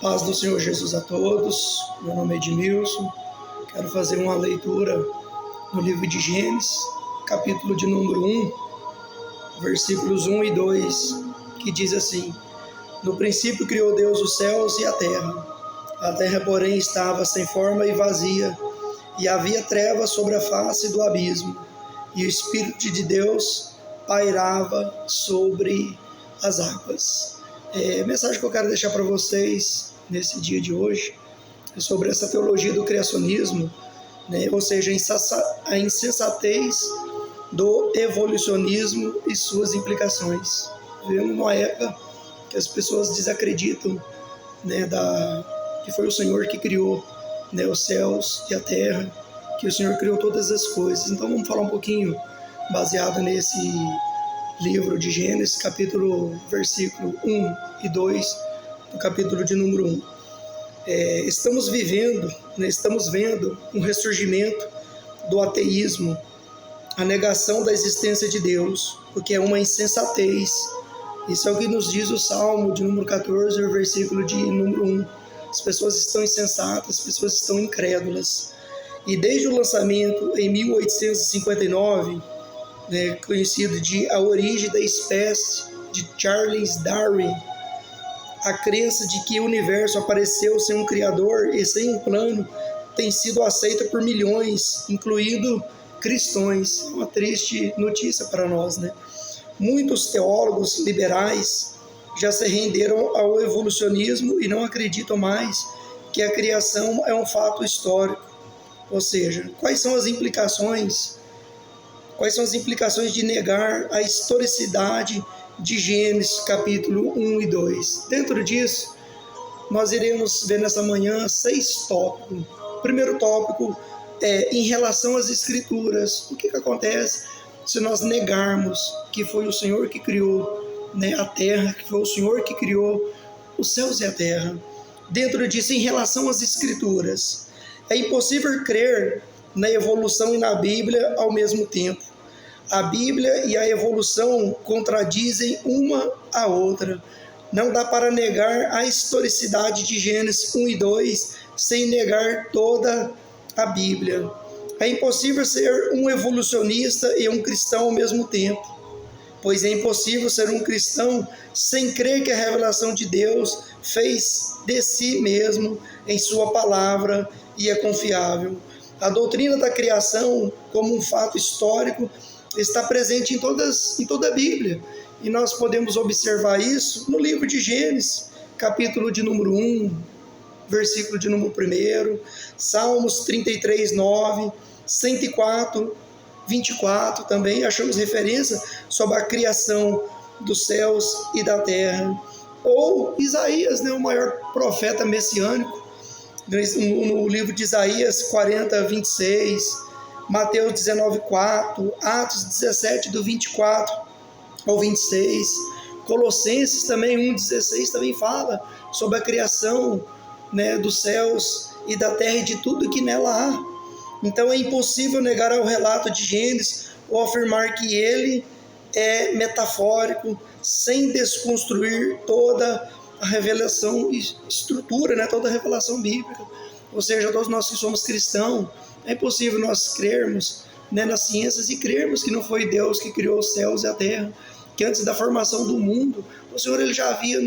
Paz do Senhor Jesus a todos. Meu nome é Edmilson. Quero fazer uma leitura no livro de Gênesis, capítulo de número 1, versículos 1 e 2, que diz assim: No princípio criou Deus os céus e a terra. A terra, porém, estava sem forma e vazia, e havia trevas sobre a face do abismo, e o Espírito de Deus pairava sobre as águas. A mensagem que eu quero deixar para vocês nesse dia de hoje é sobre essa teologia do criacionismo, ou seja, a insensatez do evolucionismo e suas implicações. Vivemos numa época que as pessoas desacreditam que foi o Senhor que criou os céus e a terra, que o Senhor criou todas as coisas. Então vamos falar um pouquinho baseado nesse livro de Gênesis, versículo 1 e 2, do capítulo de número 1. Estamos vendo um ressurgimento do ateísmo, a negação da existência de Deus, o que é uma insensatez. Isso é o que nos diz o Salmo de número 14, o versículo de número 1. As pessoas estão insensatas, as pessoas estão incrédulas. E desde o lançamento em 1859, conhecido de A Origem da Espécie, de Charles Darwin, a crença de que o universo apareceu sem um criador e sem um plano tem sido aceita por milhões, incluindo cristãos. É uma triste notícia para nós, Muitos teólogos liberais já se renderam ao evolucionismo e não acreditam mais que a criação é um fato histórico. Ou seja, quais são as implicações de negar a historicidade de Gênesis capítulo 1 e 2? Dentro disso, nós iremos ver nessa manhã 6 tópicos. O primeiro tópico é em relação às Escrituras. O que acontece se nós negarmos que foi o Senhor que criou a terra, que foi o Senhor que criou os céus e a terra? Dentro disso, em relação às Escrituras, é impossível crer na evolução e na Bíblia ao mesmo tempo. A Bíblia e a evolução contradizem uma a outra. Não dá para negar a historicidade de Gênesis 1 e 2 sem negar toda a Bíblia. É impossível ser um evolucionista e um cristão ao mesmo tempo, pois é impossível ser um cristão sem crer que a revelação de Deus fez de si mesmo em sua palavra e é confiável. A doutrina da criação, como um fato histórico, está presente em toda a Bíblia. E nós podemos observar isso no livro de Gênesis, capítulo de número 1, versículo de número 1, Salmos 33, 9, 104, 24, também achamos referência sobre a criação dos céus e da terra. Ou Isaías, o maior profeta messiânico, no livro de Isaías 40, 26, Mateus 19, 4, Atos 17, do 24 ao 26, Colossenses também 1,16 também fala sobre a criação dos céus e da terra e de tudo que nela há. Então é impossível negar ao relato de Gênesis ou afirmar que ele é metafórico sem desconstruir toda a revelação e estrutura, toda a revelação bíblica. Ou seja, todos nós que somos cristãos, é impossível nós crermos nas ciências e crermos que não foi Deus que criou os céus e a terra, que antes da formação do mundo, o Senhor ele já havia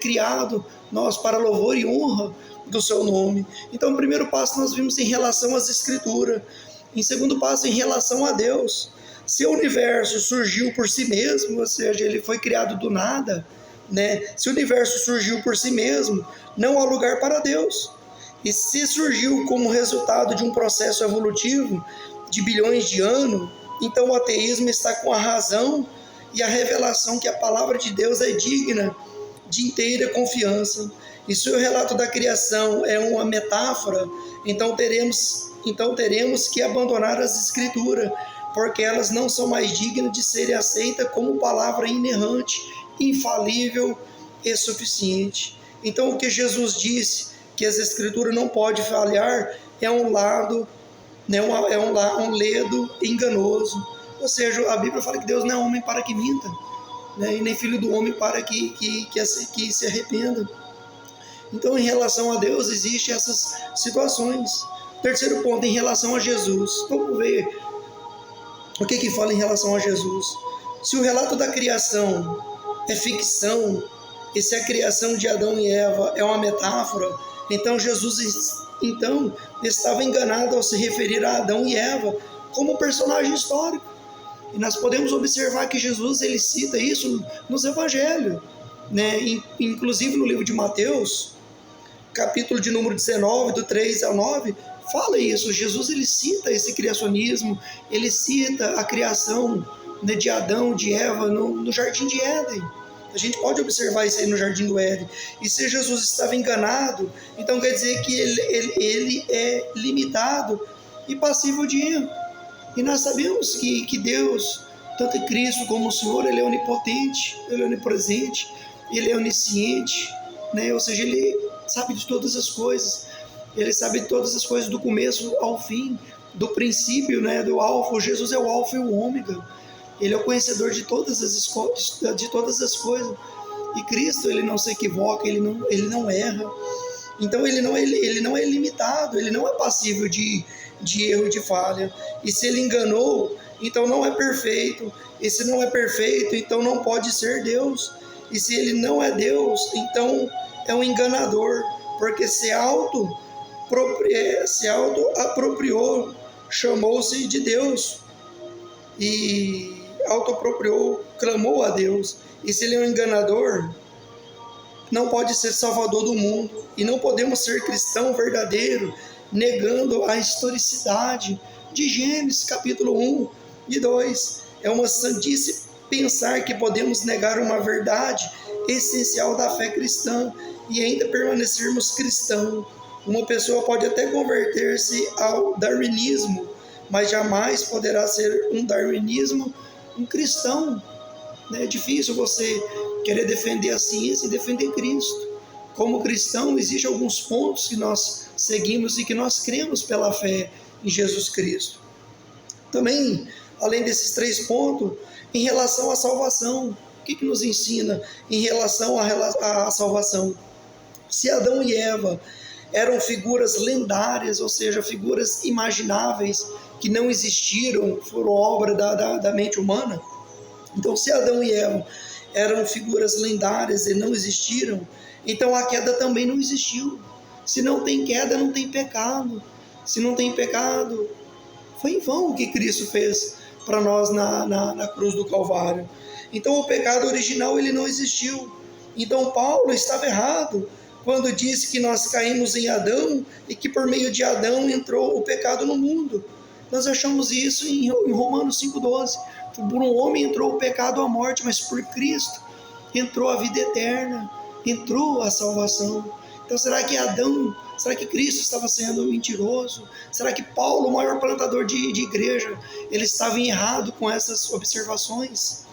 criado nós para louvor e honra do seu nome. Então, o primeiro passo nós vimos em relação às Escrituras. Em segundo passo, em relação a Deus. Se o universo surgiu por si mesmo, ou seja, ele foi criado do nada, se o universo surgiu por si mesmo, não há lugar para Deus. E se surgiu como resultado de um processo evolutivo de bilhões de anos, então o ateísmo está com a razão e a revelação que a palavra de Deus é digna de inteira confiança. E se o relato da criação é uma metáfora, então teremos que abandonar as Escrituras, porque elas não são mais dignas de serem aceitas como palavra inerrante, infalível e suficiente. Então o que Jesus disse, que as Escrituras não podem falhar, é um ledo enganoso. Ou seja, a Bíblia fala que Deus não é homem para que minta, e nem filho do homem para que se arrependa. Então, em relação a Deus, existem essas situações. Terceiro ponto, em relação a Jesus. Vamos ver o que fala em relação a Jesus. Se o relato da criação é ficção, e se a criação de Adão e Eva é uma metáfora, então Jesus estava enganado ao se referir a Adão e Eva como personagem histórico. E nós podemos observar que Jesus ele cita isso nos evangelhos, né? Inclusive no livro de Mateus, capítulo de número 19, do 3 ao 9, fala isso. Jesus ele cita esse criacionismo, ele cita a criação, né, de Adão, de Eva no Jardim de Éden. A gente pode observar isso aí no Jardim do Éden. E se Jesus estava enganado, então quer dizer que ele é limitado e passível de erro. E nós sabemos que Deus, tanto em Cristo como o Senhor, ele é onipotente, ele é onipresente, ele é onisciente, né? Ou seja, ele sabe de todas as coisas. Ele sabe de todas as coisas do começo ao fim, do princípio, né, do alfa. Jesus é o alfa e o ômega. Ele é o conhecedor de todas as coisas. E Cristo, ele não se equivoca, ele não erra. Então ele não é limitado, ele não é passível de erro e de falha. E se ele enganou, então não é perfeito. E se não é perfeito, então não pode ser Deus. E se ele não é Deus, então é um enganador, porque se auto-apropriou, chamou-se de Deus. E autoapropriou, clamou a Deus. E se ele é um enganador, não pode ser salvador do mundo. E não podemos ser cristão verdadeiro negando a historicidade de Gênesis capítulo 1 e 2. É uma sandice pensar que podemos negar uma verdade essencial da fé cristã e ainda permanecermos cristãos. Uma pessoa pode até converter-se ao darwinismo, mas jamais poderá ser um darwinismo um cristão. É difícil você querer defender a ciência e defender Cristo. Como cristão, existem alguns pontos que nós seguimos e que nós cremos pela fé em Jesus Cristo. Também, além desses 3 pontos, em relação à salvação, o que nos ensina em relação à salvação? Se Adão e Eva eram figuras lendárias, ou seja, figuras imagináveis, que não existiram, foram obra da mente humana. Então, se Adão e Eva eram figuras lendárias e não existiram, então a queda também não existiu. Se não tem queda, não tem pecado. Se não tem pecado, foi em vão o que Cristo fez para nós na cruz do Calvário. Então o pecado original ele não existiu. Então Paulo estava errado quando disse que nós caímos em Adão e que por meio de Adão entrou o pecado no mundo. Nós achamos isso em Romanos 5,12. Por um homem entrou o pecado, a morte, mas por Cristo entrou a vida eterna, entrou a salvação. Então será que Cristo estava sendo mentiroso? Será que Paulo, o maior plantador de igreja, ele estava errado com essas observações?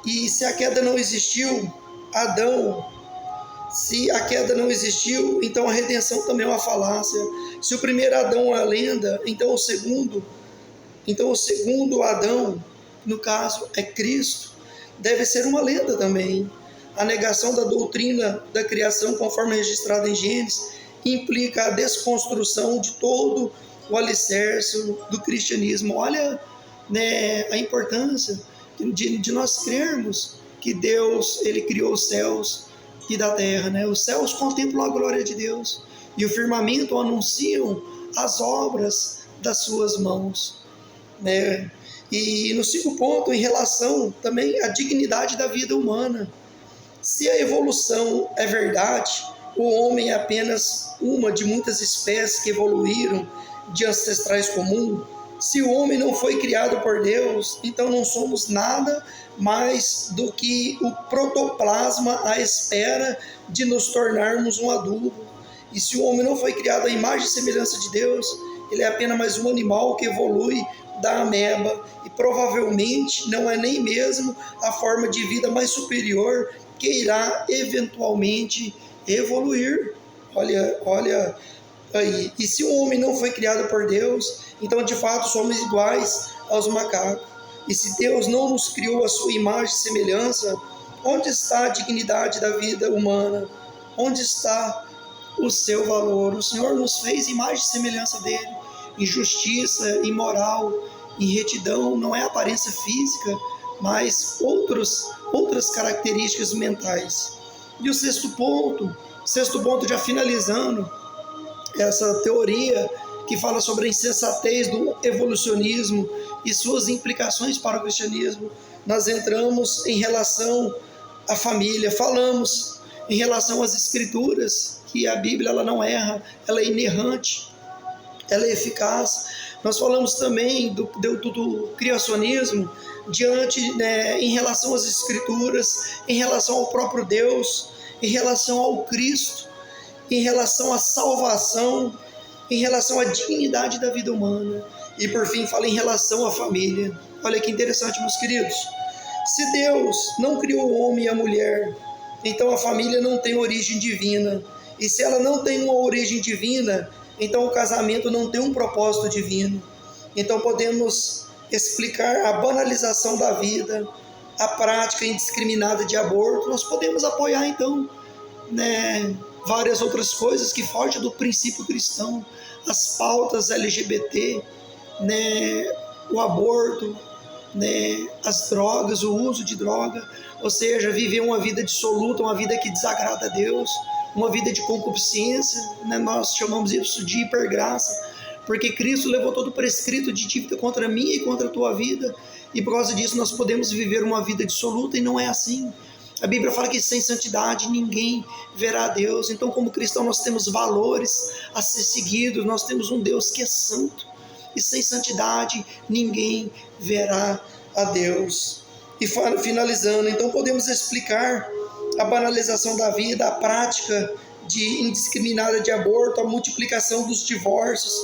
E se a queda não existiu, se a queda não existiu, então a redenção também é uma falácia. Se o primeiro Adão é a lenda, então o segundo Adão, no caso é Cristo, deve ser uma lenda também. A negação da doutrina da criação, conforme registrada em Gênesis, implica a desconstrução de todo o alicerce do cristianismo. Olha, né, a importância de nós crermos que Deus ele criou os céus e da terra, né? Os céus contemplam a glória de Deus e o firmamento anunciam as obras das suas mãos, né? E no 5 ponto, em relação também à dignidade da vida humana. Se a evolução é verdade, o homem é apenas uma de muitas espécies que evoluíram de ancestrais comuns. Se o homem não foi criado por Deus, então não somos nada mais do que o protoplasma à espera de nos tornarmos um adubo. E se o homem não foi criado à imagem e semelhança de Deus, ele é apenas mais um animal que evolui da ameba e provavelmente não é nem mesmo a forma de vida mais superior que irá eventualmente evoluir. Olha aí. E se o homem não foi criado por Deus, então de fato somos iguais aos macacos. E se Deus não nos criou a sua imagem e semelhança, Onde está a dignidade da vida humana? Onde está o seu valor? O Senhor nos fez imagem e semelhança dele, em justiça, em moral, em retidão. Não é aparência física, mas outras características mentais. E o sexto ponto, já finalizando essa teoria que fala sobre a insensatez do evolucionismo e suas implicações para o cristianismo, nós entramos em relação à família, falamos em relação às escrituras, que a Bíblia ela não erra, ela é inerrante, ela é eficaz. Nós falamos também do criacionismo em relação às escrituras, em relação ao próprio Deus, em relação ao Cristo, em relação à salvação, em relação à dignidade da vida humana. E por fim fala em relação à família. Olha que interessante, meus queridos. Se Deus não criou o homem e a mulher, então a família não tem origem divina. E se ela não tem uma origem divina, então o casamento não tem um propósito divino. Então podemos explicar a banalização da vida, a prática indiscriminada de aborto. Nós podemos apoiar então, várias outras coisas que fogem do princípio cristão, as pautas LGBT, o aborto, as drogas, o uso de droga, ou seja, viver uma vida dissoluta, uma vida que desagrada a Deus, uma vida de concupiscência, nós chamamos isso de hipergraça, porque Cristo levou todo o prescrito de dívida contra mim e contra a tua vida, e por causa disso nós podemos viver uma vida dissoluta, e não é assim. A Bíblia fala que sem santidade ninguém verá a Deus. Então, como cristão, nós temos valores a ser seguidos, nós temos um Deus que é santo, e sem santidade ninguém verá a Deus. E finalizando, então podemos explicar a banalização da vida, a prática indiscriminada de aborto, a multiplicação dos divórcios,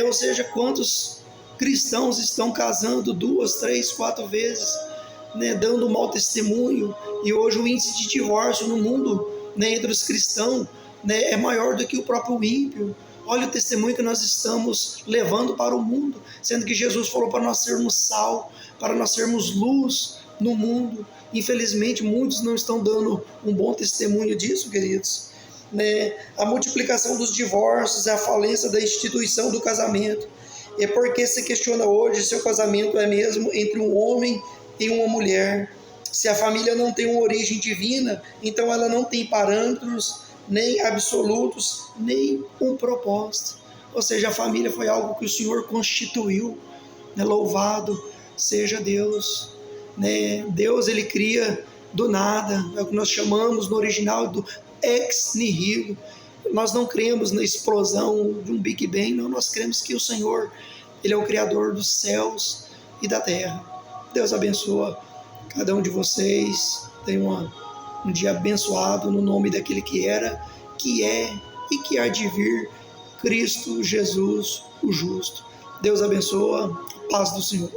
ou seja, quantos cristãos estão casando 2, 3, 4 vezes, dando mau testemunho, e hoje o índice de divórcio no mundo, entre os cristãos, é maior do que o próprio ímpio. Olha o testemunho que nós estamos levando para o mundo, sendo que Jesus falou para nós sermos sal, para nós sermos luz no mundo. Infelizmente, muitos não estão dando um bom testemunho disso, queridos. A multiplicação dos divórcios, a falência da instituição do casamento. É porque se questiona hoje se o casamento é mesmo entre um homem e uma mulher. Se a família não tem uma origem divina, então ela não tem parâmetros, nem absolutos, nem um propósito. Ou seja, a família foi algo que o Senhor constituiu. Louvado seja Deus. Deus, ele cria do nada, é o que nós chamamos no original do ex nihilo. Nós não cremos na explosão de um Big Bang, não, nós cremos que o Senhor, ele é o Criador dos céus e da terra. Deus abençoa cada um de vocês, tenha um dia abençoado no nome daquele que era, que é e que há de vir, Cristo Jesus, o justo. Deus abençoa, paz do Senhor.